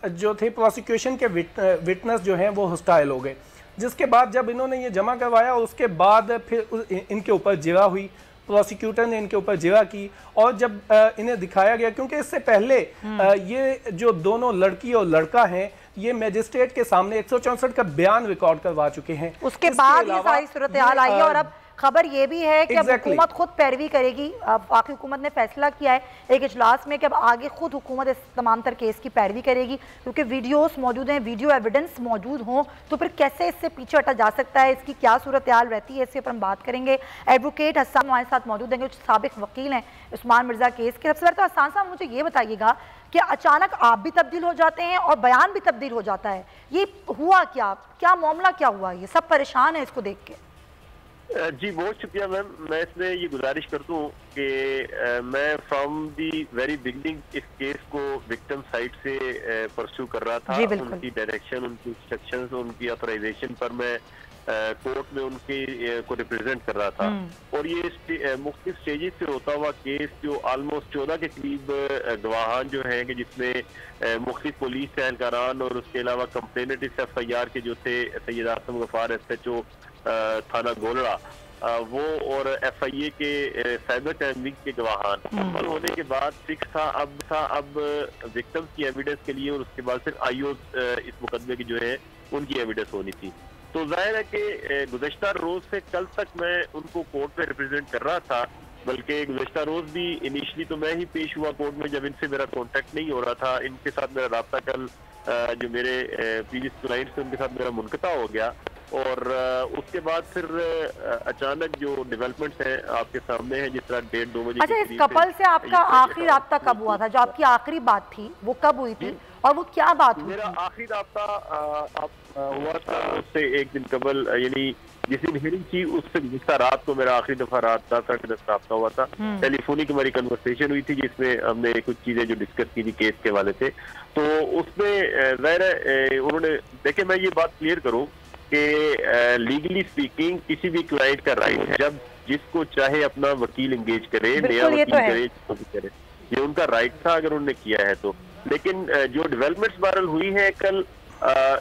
जो थे प्रोसिक्यूशन के विटनेस जो हैं वो होस्टाइल हो गए। जिसके बाद जब इन्होंने ये जमा करवाया, उसके बाद फिर इनके ऊपर जिरा हुई, प्रोसिक्यूटर ने इनके ऊपर जिरा की, और जब इन्हें दिखाया गया, क्योंकि इससे पहले ये जो दोनों लड़की और लड़का हैं ये मजिस्ट्रेट के सामने 164 का बयान रिकॉर्ड करवा चुके हैं। उसके बाद ये सारी सूरत हाल आई है, और अब खबर ये भी है कि अब हुकूमत खुद पैरवी करेगी। अब आखिर हुकूमत ने फैसला किया है एक इजलास में कि अब आगे खुद हुकूमत इस तमाम तर केस की पैरवी करेगी, क्योंकि वीडियोस मौजूद हैं, वीडियो एविडेंस मौजूद हों, तो फिर कैसे इससे पीछे हटा जा सकता है, इसकी क्या सूरत हाल रहती है, इसके ऊपर हम बात करेंगे। एडवोकेट हसन हमारे साथ मौजूद हैं जो साबिक वकील हैं उस्मान मिर्जा केस के। सबसे पहले तो हसन साहब मुझे ये बताइएगा कि अचानक आप भी तब्दील हो जाते हैं और बयान भी तब्दील हो जाता है, ये हुआ क्या मामला क्या हुआ? ये सब परेशान है इसको देख के। जी बहुत शुक्रिया मैम। मैं इसमें ये गुजारिश करता हूँ कि मैं फ्रॉम दी वेरी बिगनिंग इस केस को विक्टिम साइड से परस्यू कर रहा था। उनकी डायरेक्शन, उनकी इंस्ट्रक्शंस, उनकी ऑथराइजेशन पर मैं कोर्ट में उनके को रिप्रेजेंट कर रहा था, और ये मुख्तलिफ स्टेजेस से होता हुआ केस जो ऑलमोस्ट 14 के करीब गवाहान जो हैं कि जिसमें मुख्तलिफ पुलिस एहलकारान और उसके अलावा कंप्लेनेंट इस FIR के जो थे सैयद आसम गफार SHO थाना गोलड़ा, वो और FIA के साइबर क्राइम विंग के गवाहान अमल होने के बाद फिक्स था अब विक्टिम्स की एविडेंस के लिए, और उसके बाद फिर IOs इस मुकदमे की जो है उनकी एविडेंस होनी थी। तो जाहिर है कि गुज़श्ता रोज से कल तक मैं उनको कोर्ट में रिप्रेजेंट कर रहा था, बल्कि गुज़श्ता रोज भी इनिशियली तो मैं ही पेश हुआ कोर्ट में जब इनसे मेरा कॉन्टेक्ट नहीं हो रहा था। इनके साथ मेरा रब्ता कल जो मेरे प्रीवियस क्लाइंट्स थे उनके साथ मेरा मुनक़ता हो गया, और उसके बाद फिर अचानक जो डेवलपमेंट्स हैं आपके सामने हैं, जिस तरह 1:30-2 बजे। अच्छा, इस कपल से आपका आखिरी राब्ता कब हुआ था? जो आपकी आखिरी बात थी वो कब हुई थी और वो क्या बात हुई? मेरा आखिरी राब्ता हुआ था उससे एक दिन कबल, यानी जिस दिन हियरिंग थी उससे गुज़श्ता रात को मेरा आखिरी दफा रात 10-10:30 राब्ता हुआ था। टेलीफोनिक हमारी कन्वर्सेशन हुई थी जिसमें हमने कुछ चीजें जो डिस्कस की थी केस के हवाले से। तो उसमें ज़ाहिर है उन्होंने देखे, मैं ये बात क्लियर करूँ कि लीगली स्पीकिंग किसी भी क्लाइंट का राइट है जब जिसको चाहे अपना वकील एंगेज करे, नया वकील करे, जिसको भी करे, ये उनका राइट था अगर उन्होंने किया है तो। लेकिन जो डेवलपमेंट्स वायरल हुई है कल,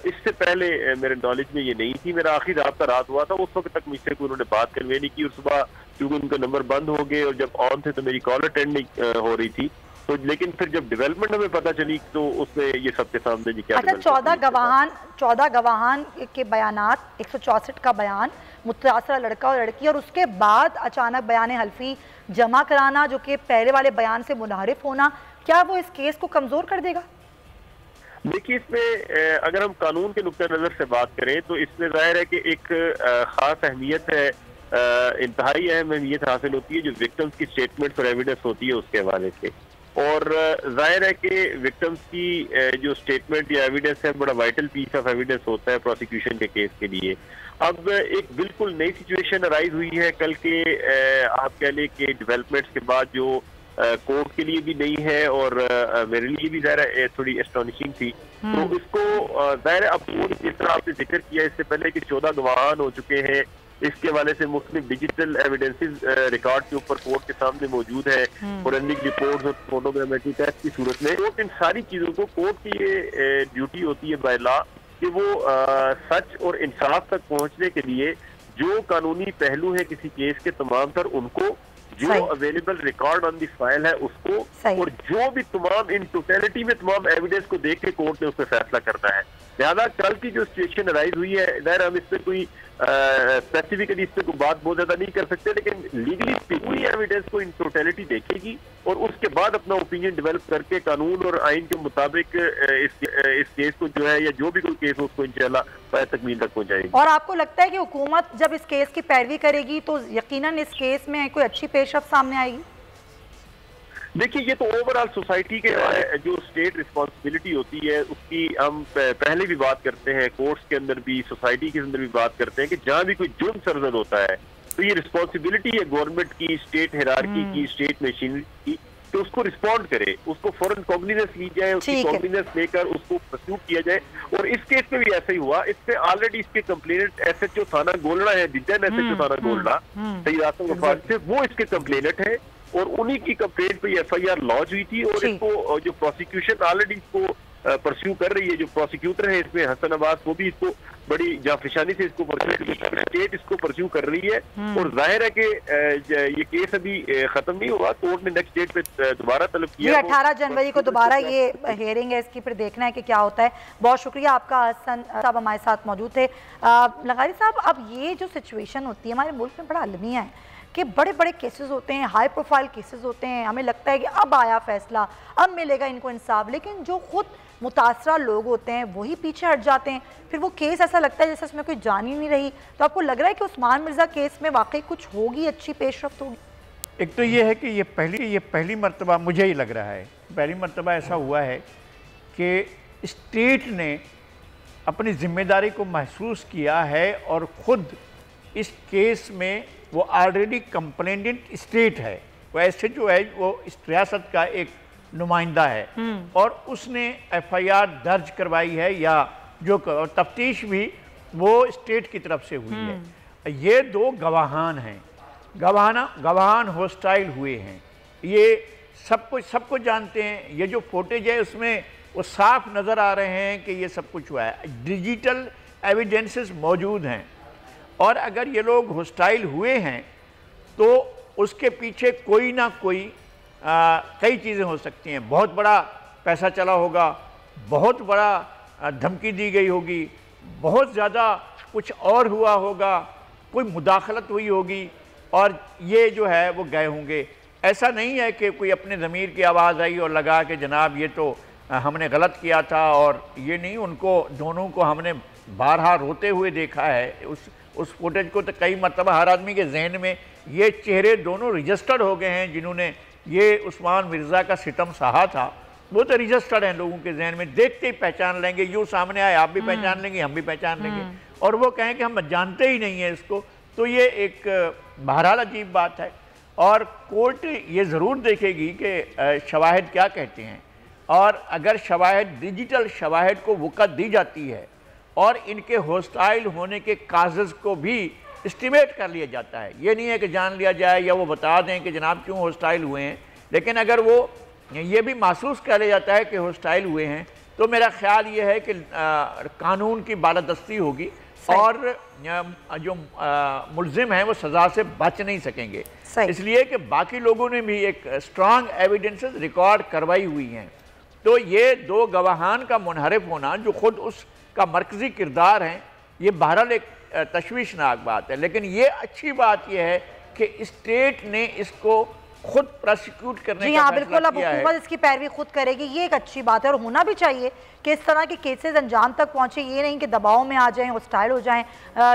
इससे पहले मेरे नॉलेज में ये नहीं थी। मेरा आखिरी राब्ता रात हुआ था, उस वक्त तक मुझसे कोई उन्होंने बात कन्वे नहीं की, और सुबह क्योंकि उनका नंबर बंद हो गए और जब ऑन थे तो मेरी कॉल अटेंड नहीं हो रही थी। तो लेकिन फिर जब डेवलपमेंट हमें पता चली तो उसमें ये सबके सामने जी क्या। अच्छा, 14 गवाहान के बयानात, 164 का बयान, मुतासरा लड़का और लड़की, और उसके बाद अचानक बयान हल्फी जमा कराना जो कि पहले वाले बयान से मुनहरिफ होना, क्या वो इस केस को कमजोर कर देगा? देखिए, इसमें अगर हम कानून के नुक्ते नज़र से बात करें तो इसमें जाहिर है कि एक ख़ास अहमियत है, इंतहाई अहम अहमियत हासिल होती है जो विक्टिम्स की स्टेटमेंट्स और एविडेंस होती है उसके हवाले से। और जाहिर है कि विक्टिम्स की जो स्टेटमेंट या एविडेंस है बड़ा वाइटल पीस ऑफ एविडेंस होता है प्रोसिक्यूशन के केस के लिए। अब एक बिल्कुल नई सिचुएशन अराइज हुई है कल के आप कह लें कि डेवलपमेंट्स के बाद, जो कोर्ट के लिए भी नहीं है और मेरे लिए भी ज़ाहिर थोड़ी एस्टॉनिशिंग थी। तो इसको ज़ाहिर अब जिस तरह आपने जिक्र किया इससे पहले कि 14 गवाहान हो चुके हैं, इसके हवाले से मुख्तलिफ डिजिटल एविडेंसेस रिकॉर्ड के ऊपर कोर्ट के सामने मौजूद है, फोरेंसिक रिपोर्ट्स और फोटोग्रामेट्री टेस्ट की सूरत में। कोर्ट इन सारी चीज़ों को, कोर्ट की ये ड्यूटी होती है बाय लॉ कि वो सच और इंसाफ तक पहुंचने के लिए जो कानूनी पहलू है किसी केस के तमाम तर उनको, जो available record on the file है उसको, और जो भी तमाम इन टोटलिटी में तमाम एविडेंस को देख के कोर्ट ने उस पर फैसला करना है। लिहाजा कल की जो सिचुएशन अराइज हुई है, ज़ाहिर हम इस पर कोई स्पेसिफिकली इस पर कोई बात बहुत ज्यादा नहीं कर सकते, लेकिन लीगली पूरी एविडेंस को इन टोटलिटी देखेगी और उसके बाद अपना ओपिनियन डेवलप करके कानून और आइन के मुताबिक इस केस को जो है या जो भी कोई केस हो उसको इंशाल्लाह तकमील तक पहुंचाएगी। और आपको लगता है कि हुकूमत जब इस केस की पैरवी करेगी तो यकीनन इस केस में कोई अच्छी पेशरफ्त सामने आएगी? देखिए, ये तो ओवरऑल सोसाइटी के जो स्टेट रिस्पॉन्सिबिलिटी होती है उसकी हम पहले भी बात करते हैं, कोर्ट्स के अंदर भी, सोसाइटी के अंदर भी बात करते हैं कि जहां भी कोई जुर्म सरजद होता है तो ये रिस्पॉन्सिबिलिटी है गवर्नमेंट की, स्टेट हिरार्की की, स्टेट मशीनरी की, तो उसको रिस्पॉन्ड करे, उसको फौरन कॉग्निजेंस ली जाए, उसकी कॉग्निजेंस लेकर उसको प्रस्यूट किया जाए। और इस केस पे भी ऐसा ही हुआ। इस पे ऑलरेडी इसके कंप्लेनेंट SHO थाना गोलड़ा है, जिद्दन SHO थाना गोलड़ा सईद आसम वफाक से, वो इसके कंप्लेनेंट है और उन्हीं की कंप्लेंट पे FIR लॉन्च हुई थी। और इसको जो प्रोसिक्यूशन ऑलरेडी इसको परस्यू कर रही है, जो प्रोसिक्यूटर है इसमें हसन अब्बास, वो भी इसको बड़ी जाफिशानी से इसको स्टेट इसको परस्यू कर रही है। और जाहिर है कि ये केस अभी खत्म नहीं हुआ, कोर्ट ने नेक्स्ट डेट पे दोबारा तलब किया। 18 जनवरी को दोबारा ये हियरिंग है इसकी, फिर देखना है कि क्या होता है। बहुत शुक्रिया आपका, हसन साहब हमारे साथ मौजूद थे। लगारी साहब, अब ये जो सिचुएशन होती है हमारे मुल्क में बड़ा अलमिया है कि बड़े बड़े केसेस होते हैं, हाई प्रोफाइल केसेस होते हैं, हमें लगता है कि अब आया फैसला, अब मिलेगा इनको इंसाफ, लेकिन जो खुद मुतासरा लोग होते हैं वही पीछे हट जाते हैं। फिर वो केस ऐसा लगता है जैसे उसमें कोई जान ही नहीं रही। तो आपको लग रहा है कि उस्मान मिर्ज़ा केस में वाकई कुछ होगी, अच्छी पेशरफ्त होगी? एक तो ये है कि ये पहली मर्तबा, मुझे ही लग रहा है पहली मर्तबा ऐसा हुआ है कि स्टेट ने अपनी जिम्मेदारी को महसूस किया है और ख़ुद इस केस में वो ऑलरेडी कंप्लेनेंट स्टेट है, वो SHO है, वो इस रियासत का एक नुमाइंदा है और उसने FIR दर्ज करवाई है, या जो तफ्तीश भी वो स्टेट की तरफ से हुई है। ये दो गवाहान हैं, गवाहान हॉस्टाइल हुए हैं, ये सबको जानते हैं। ये जो फुटेज है उसमें वो साफ नज़र आ रहे हैं कि ये सब कुछ हुआ है, डिजिटल एविडेंसेस मौजूद हैं। और अगर ये लोग हॉस्टाइल हुए हैं तो उसके पीछे कोई ना कोई कई चीज़ें हो सकती हैं। बहुत बड़ा पैसा चला होगा, बहुत बड़ा धमकी दी गई होगी, बहुत ज़्यादा कुछ और हुआ होगा, कोई मुदाखलत हुई होगी और ये जो है वो गए होंगे। ऐसा नहीं है कि कोई अपने ज़मीर की आवाज़ आई और लगा कि जनाब ये तो हमने गलत किया था, और ये नहीं, उनको दोनों को हमने बारहा रोते हुए देखा है। उस फुटेज को तो कई मरतबा हर आदमी के जहन में ये चेहरे दोनों रजिस्टर्ड हो गए हैं। जिन्होंने ये उस्मान मिर्ज़ा का सितम सहा था वो तो रजिस्टर्ड हैं लोगों के जहन में, देखते ही पहचान लेंगे। यूँ सामने आए, आप भी पहचान लेंगे, हम भी पहचान लेंगे, और वो कहें कि हम जानते ही नहीं है इसको। तो ये एक बहरहाल अजीब बात है और कोर्ट ये ज़रूर देखेगी कि शवाहिद क्या कहते हैं, और अगर शवाहिद, डिजिटल शवाहिद को वक़्त दी जाती है और इनके हॉस्टाइल होने के काज़ज़ को भी एस्टिमेट कर लिया जाता है, ये नहीं है कि जान लिया जाए या वो बता दें कि जनाब क्यों हॉस्टाइल हुए हैं, लेकिन अगर वो ये भी महसूस कर लिया जाता है कि हॉस्टाइल हुए हैं, तो मेरा ख्याल ये है कि कानून की बालादस्ती होगी और जो मुल्ज़िम हैं वो सज़ा से बच नहीं सकेंगे। इसलिए कि बाकी लोगों ने भी एक स्ट्रांग एविडेंसेस रिकॉर्ड करवाई हुई हैं। तो ये दो गवाहान का मुनहरिफ होना जो खुद उसका मरकज़ी किरदार हैं, ये बहरहाल एक तशवीशनाक बात है। लेकिन ये अच्छी बात यह है कि स्टेट ने इसको खुद प्रोसिक्यूट करने का फैसला किया है। बिल्कुल, अब हुकूमत इसकी पैरवी खुद करेगी, ये एक अच्छी बात है और होना भी चाहिए कि इस तरह के केसेस अंजाम तक पहुँचे। ये नहीं कि दबाव में आ जाएं, हॉस्टाइल हो जाएं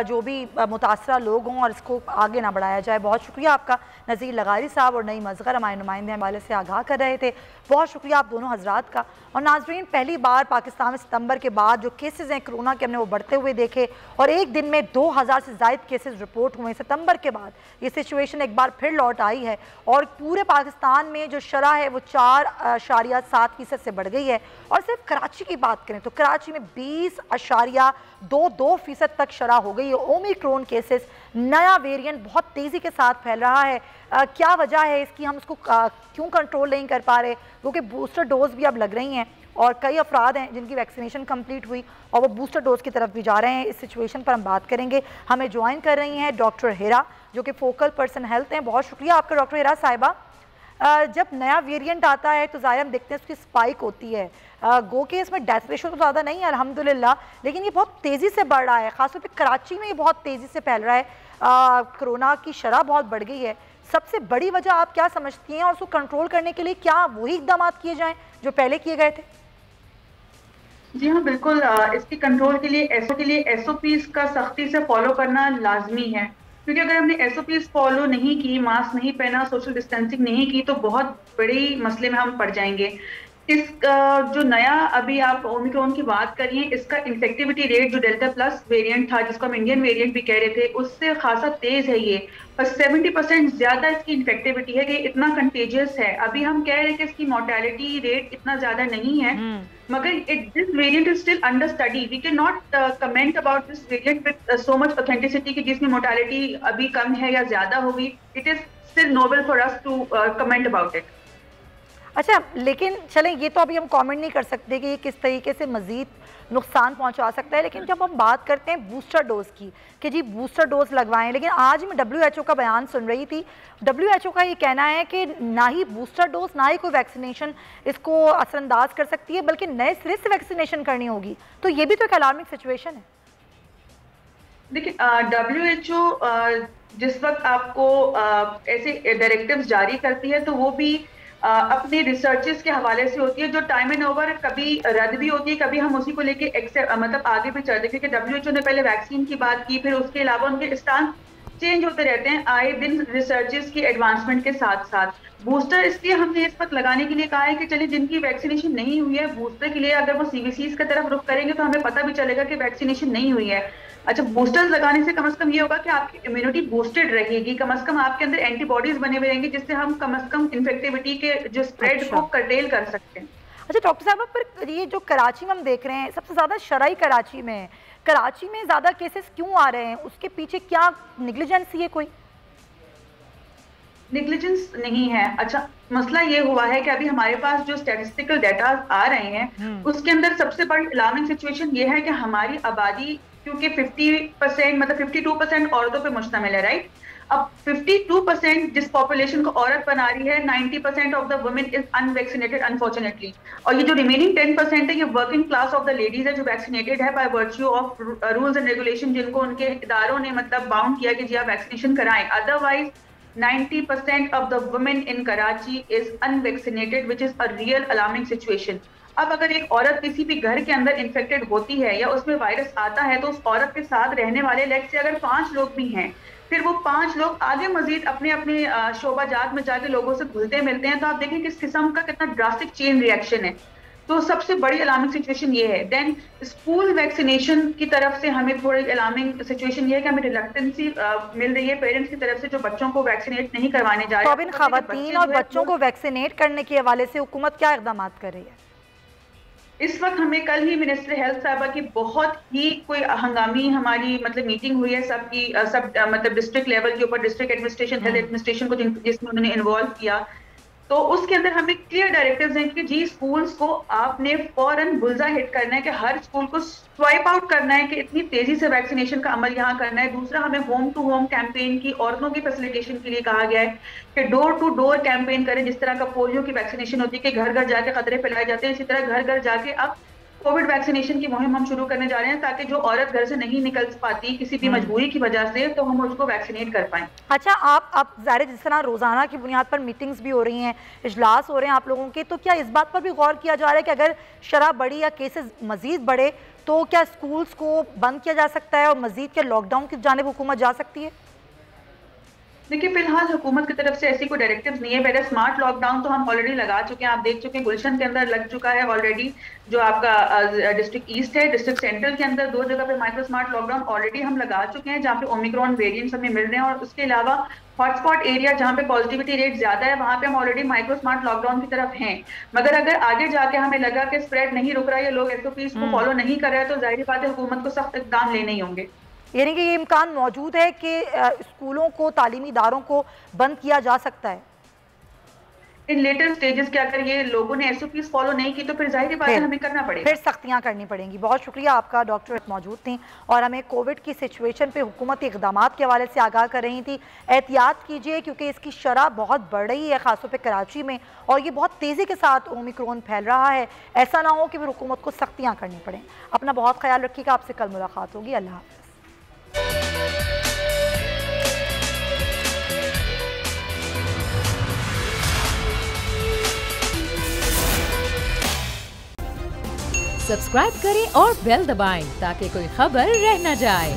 जो भी मुतासरा लोग हों और इसको आगे ना बढ़ाया जाए। बहुत शुक्रिया आपका नज़ीर लगारी साहब और नईम असगर हमारे नुमाइंदे हवाले से आगाह कर रहे थे। बहुत शुक्रिया आप दोनों हजरात का। और नाज़रीन, पहली बार पाकिस्तान में सितंबर के बाद जो केसेस हैं कोरोना के हमने वो बढ़ते हुए देखे और एक दिन में 2000 से ज़ायद केसेस रिपोर्ट हुए। सितंबर के बाद ये सिचुएशन एक बार फिर लौट आई है और पूरे पाकिस्तान में जो शरह है वो 4.7% से बढ़ गई है। और सिर्फ कराची की बात करें तो कराची में 20.22% तक शरह हो गई है। ओमिक्रॉन केसेस, नया वेरिएंट बहुत तेज़ी के साथ फैल रहा है। क्या वजह है इसकी, हम उसको क्यों कंट्रोल नहीं कर पा रहे? क्योंकि बूस्टर डोज भी अब लग रही हैं और कई अफराद हैं जिनकी वैक्सीनेशन कंप्लीट हुई और वो बूस्टर डोज की तरफ भी जा रहे हैं। इस सिचुएशन पर हम बात करेंगे। हमें ज्वाइन कर रही हैं डॉक्टर हिरा जो कि फोकल पर्सन हेल्थ हैं। बहुत शुक्रिया आपका डॉक्टर हिरा साहिबा। जब नया वेरिएंट आता है तो ज़ाहिर हम देखते हैं उसकी स्पाइक होती है। गो के इसमें डेथ रेशो तो ज़्यादा नहीं है अल्हम्दुलिल्लाह, लेकिन ये बहुत तेज़ी से बढ़ रहा है, ख़ासतौर पे कराची में ये बहुत तेज़ी से फैल रहा है। कोरोना की शरह बहुत बढ़ गई है। सबसे बड़ी वजह आप क्या समझती हैं और उसको कंट्रोल करने के लिए क्या वही इक़दाम किए जाएँ जो पहले किए गए थे? जी हाँ, बिल्कुल। इसकी कंट्रोल के लिए SOPs का सख्ती से फॉलो करना लाजमी है, क्योंकि अगर हमने SOPs फॉलो नहीं की, मास्क नहीं पहना, सोशल डिस्टेंसिंग नहीं की, तो बहुत बड़ी मसले में हम पड़ जाएंगे। इस जो नया अभी आप ओमिक्रॉन की बात करिए, इसका इन्फेक्टिविटी रेट जो डेल्टा प्लस वेरिएंट था, जिसको हम इंडियन वेरिएंट भी कह रहे थे, उससे खासा तेज है ये, और 70% ज्यादा इसकी इन्फेक्टिविटी है कि इतना कंटेजियस है। अभी हम कह रहे हैं कि इसकी मोर्टेलिटी रेट इतना ज्यादा नहीं है, मगर this variant is still under study. We can not comment about this variant with so much authenticity कि जिसमें मोर्टेलिटी अभी कम है या ज्यादा होगी। It is still novel for us to comment about it. अच्छा, लेकिन चलें, ये तो अभी हम कमेंट नहीं कर सकते कि ये किस तरीके से मज़ीद नुकसान पहुंचा सकता है, लेकिन जब हम बात करते हैं बूस्टर डोज की कि जी बूस्टर डोज लगवाएं, लेकिन आज मैं WHO का बयान सुन रही थी। WHO का ये कहना है कि ना ही बूस्टर डोज ना ही कोई वैक्सीनेशन इसको असरअंदाज कर सकती है, बल्कि नए सिरे से वैक्सीनेशन करनी होगी। तो ये भी तो एक अलार्मिंग सिचुएशन है। देखिए, WHO जिस वक्त आपको ऐसे डायरेक्टिव्स जारी करती है तो वो भी अपने रिसर्चेस के हवाले से होती है, जो टाइम एंड ओवर कभी रद्द भी होती है, कभी हम उसी को लेके मतलब आगे भी चलते हैं। क्योंकि WHO ने पहले वैक्सीन की बात की, फिर उसके अलावा उनके स्टांस चेंज होते रहते हैं आए दिन रिसर्चेस की एडवांसमेंट के साथ साथ। बूस्टर इसलिए हमने इस वक्त लगाने के लिए कहा है कि चलिए जिनकी वैक्सीनेशन नहीं हुई है, बूस्टर के लिए अगर वो CVCs की तरफ रुख करेंगे तो हमें पता भी चलेगा कि वैक्सीनेशन नहीं हुई है। अच्छा, बूस्टर्स लगाने से कम से कम ये होगा कि आपकी इम्यूनिटी बूस्टेड रहेगी, कम से कम आपके अंदर एंटीबॉडीज बने हुए रहेंगे, जिससे हम कम से कम इन्फेक्टिविटी के जो स्प्रेड को कर्टेल कर सकते हैं। अच्छा डॉक्टर साहब, पर ये जो कराची में हम देख रहे हैं, सबसे ज़्यादा शराई कराची में है, कराची में ज़्यादा केसेस क्यों आ रहे हैं? उसके पीछे क्या निग्लिजेंसी है? कोई निग्लिजेंस नहीं है। अच्छा, मसला ये हुआ है कि अभी हमारे पास जो स्टैटिस्टिकल डाटा आ रहे हैं उसके अंदर सबसे बड़ी अलार्मिंग सिचुएशन ये है कि हमारी आबादी क्योंकि 50% मतलब 52% औरतों पे मुश्तमिल है, राइट? अब 52% जिस पॉपुलेशन को औरत बना रही है, 90% of the women is unvaccinated unfortunately. और ये जो रिमेनिंग 10% है, ये working class of the ladies है जो वैक्सीनेटेड है by virtue of rules and regulation, जिनको उनके इदारों ने मतलब बाउंड किया कि जी आप वैक्सीनेशन कराएं। Otherwise 90% of the women in Karachi is unvaccinated, which is a real alarming situation. अब अगर एक औरत किसी भी घर के अंदर इन्फेक्टेड होती है या उसमें वायरस आता है, तो उस औरत के साथ रहने वाले लेट से अगर 5 लोग भी हैं, फिर वो 5 लोग आगे मजीद अपने अपने शोबाजात में जाके लोगों से घुलते मिलते हैं, तो आप देखें किस किस्म का कितना ड्रास्टिक चेन रिएक्शन है। तो सबसे बड़ी अलार्मिंग सिचुएशन ये है। देन स्कूल वैक्सीनेशन की तरफ से हमें थोड़ी अलार्मिंग सिचुएशन ये है कि हमें रिलक्टेंसी मिल रही है पेरेंट्स की तरफ से जो बच्चों को वैक्सीनेट नहीं करवाने जा रहे हैं। तो इन खवातीन और बच्चों को वैक्सीनेट करने के हवाले से हुकूमत क्या इक़दाम कर रही है? इस वक्त हमें कल ही मिनिस्टर हेल्थ साहबा की बहुत ही कोई हंगामी हमारी मतलब मीटिंग हुई है सबकी सब मतलब डिस्ट्रिक्ट लेवल के ऊपर, डिस्ट्रिक्ट एडमिनिस्ट्रेशन, हेल्थ एडमिनिस्ट्रेशन को जिसमें उन्होंने इन्वॉल्व किया। तो उसके अंदर हमें क्लियर डायरेक्टिव्स हैं कि जी स्कूल्स को आपने फौरन बुलजा हिट करना है कि हर स्कूल को स्वाइप आउट करना है कि इतनी तेजी से वैक्सीनेशन का अमल यहाँ करना है। दूसरा, हमें होम टू होम कैंपेन की औरतों की फैसिलिटेशन के लिए कहा गया है कि डोर टू डोर कैंपेन करें। जिस तरह का पोलियो की वैक्सीनेशन होती है कि घर घर जाके खतरे फैलाए जाते हैं, इसी तरह घर घर जाके अब कोविड वैक्सीनेशन की मुहिम हम शुरू करने जा रहे हैं, ताकि जो औरत घर से नहीं निकल पाती किसी भी मजबूरी की वजह से, तो हम उसको वैक्सीनेट कर पाएं। अच्छा, आप ज़ाहिर जिस तरह रोज़ाना की बुनियाद पर मीटिंग्स भी हो रही हैं, इजलास हो रहे हैं आप लोगों के, तो क्या इस बात पर भी गौर किया जा रहा है कि अगर शरह बढ़ी या केसेस मजीद बढ़े तो क्या स्कूल्स को बंद किया जा सकता है और मजीद क्या लॉकडाउन की जानिब हुकूमत जा सकती है? देखिए, फिलहाल हुकूमत की तरफ से ऐसी कोई डायरेक्टिव्स नहीं है। पहले स्मार्ट लॉकडाउन तो हम ऑलरेडी लगा चुके हैं, आप देख चुके हैं गुलशन के अंदर लग चुका है ऑलरेडी, जो आपका डिस्ट्रिक्ट ईस्ट है, डिस्ट्रिक्ट सेंट्रल के अंदर 2 जगह पे माइक्रो स्मार्ट लॉकडाउन ऑलरेडी हम लगा चुके हैं, जहाँ पे ओमिक्रॉन वेरिएंट्स हमें मिल रहे हैं। और उसके अलावा हॉटस्पॉट एरिया जहाँ पे पॉजिटिविटी रेट ज्यादा है, वहाँ पे हम ऑलरेडी माइक्रो स्मार्ट लॉकडाउन की तरफ हैं। मगर अगर आगे जाके हमें लगा कि स्प्रेड नहीं रुक रहा है या लोग SOPs को फॉलो नहीं कर रहे हैं, तो जाहिर बात है हुकूमत को सख्त इक़दाम लेने ही होंगे। यानी कि ये इम्कान मौजूद है कि स्कूलों को, तालीमी इदारों को बंद किया जा सकता है? इन लेटर स्टेजेस के अगर ये लोगों ने SOPs फॉलो नहीं की तो फिर जाहिर बात है हमें करना पड़ेगा, फिर सख्तियां करनी पड़ेंगी। बहुत शुक्रिया आपका, डॉक्टर मौजूद थी और हमें कोविड की सिचुएशन पे हुकूमती इक़दाम के हवाले से आगाह कर रही थी। एहतियात कीजिए क्योंकि इसकी शरह बहुत बढ़ रही है, खासतौर पर कराची में, और ये बहुत तेज़ी के साथ ओमिक्रॉन फैल रहा है। ऐसा ना हो कि फिर हुकूमत को सख्तियाँ करनी पड़ें। अपना बहुत ख्याल रखिएगा, आपसे कल मुलाकात होगी। अल्लाह हाफ़िज़। सब्सक्राइब करें और बेल दबाएं ताकि कोई खबर रह न जाए।